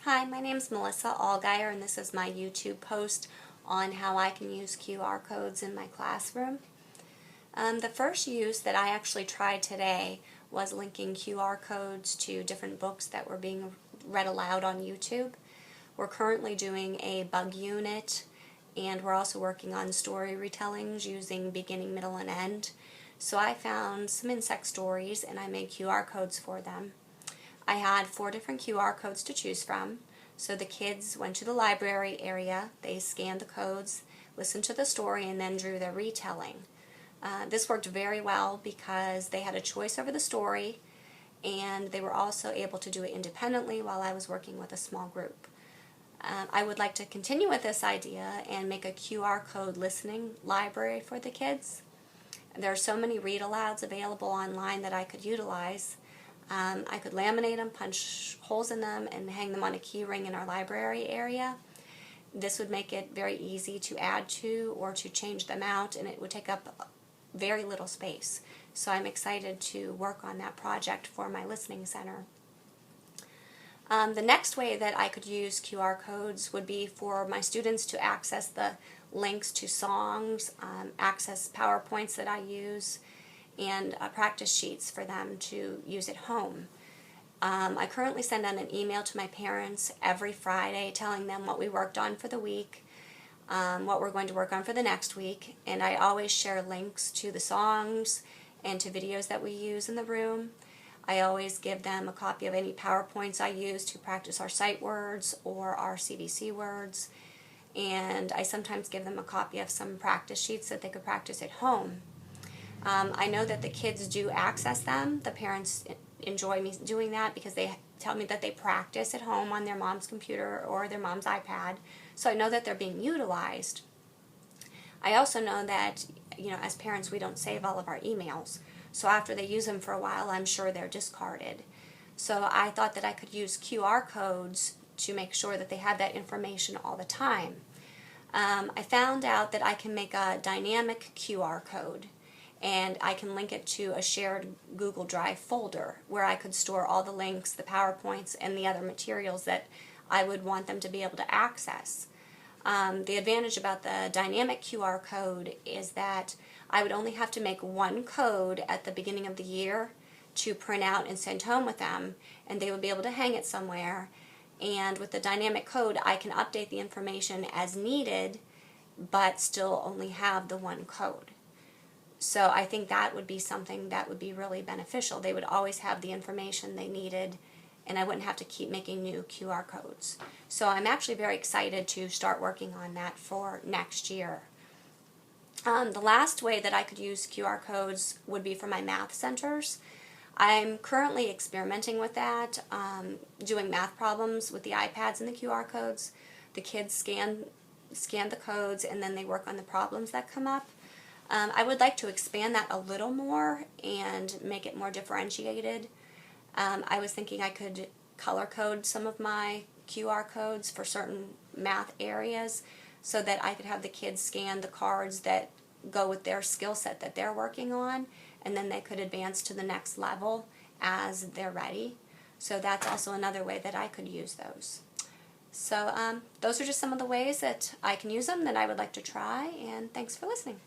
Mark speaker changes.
Speaker 1: Hi, my name is Melissa Allgaier, and this is my YouTube post on how I can use QR codes in my classroom. The first use that I actually tried today was linking QR codes to different books that were being read aloud on YouTube. We're currently doing a bug unit, and we're also working on story retellings using beginning, middle, and end. So I found some insect stories and I made QR codes for them. I had 4 different QR codes to choose from. So the kids went to the library area, they scanned the codes, listened to the story, and then drew their retelling. This worked very well because they had a choice over the story, and they were also able to do it independently while I was working with a small group. I would like to continue with this idea and make a QR code listening library for the kids. There are so many read-alouds available online that I could utilize. I could laminate them, punch holes in them, and hang them on a key ring in our library area. This would make it very easy to add to or to change them out, and it would take up very little space. So I'm excited to work on that project for my listening center. The next way that I could use QR codes would be for my students to access the links to songs, access PowerPoints that I use, and practice sheets for them to use at home. I currently send out an email to my parents every Friday telling them what we worked on for the week, what we're going to work on for the next week, and I always share links to the songs and to videos that we use in the room. I always give them a copy of any PowerPoints I use to practice our sight words or our CVC words, and I sometimes give them a copy of some practice sheets that they could practice at home. I know that the kids do access them. The parents enjoy me doing that because they tell me that they practice at home on their mom's computer or their mom's iPad. So I know that they're being utilized. I also know that, as parents, we don't save all of our emails. So after they use them for a while, I'm sure they're discarded. So I thought that I could use QR codes to make sure that they had that information all the time. I found out that I can make a dynamic QR code, and I can link it to a shared Google Drive folder where I could store all the links, the PowerPoints, and the other materials that I would want them to be able to access. The advantage about the dynamic QR code is that I would only have to make one code at the beginning of the year to print out and send home with them, and they would be able to hang it somewhere. And with the dynamic code, I can update the information as needed, but still only have the one code. So I think that would be something that would be really beneficial. They would always have the information they needed, and I wouldn't have to keep making new QR codes. So I'm actually very excited to start working on that for next year. The last way that I could use QR codes would be for my math centers. I'm currently experimenting with that, doing math problems with the iPads and the QR codes. The kids scan the codes, and then they work on the problems that come up. I would like to expand that a little more and make it more differentiated. I was thinking I could color code some of my QR codes for certain math areas so that I could have the kids scan the cards that go with their skill set that they're working on, and then they could advance to the next level as they're ready. So that's also another way that I could use those. So those are just some of the ways that I can use them that I would like to try, and thanks for listening.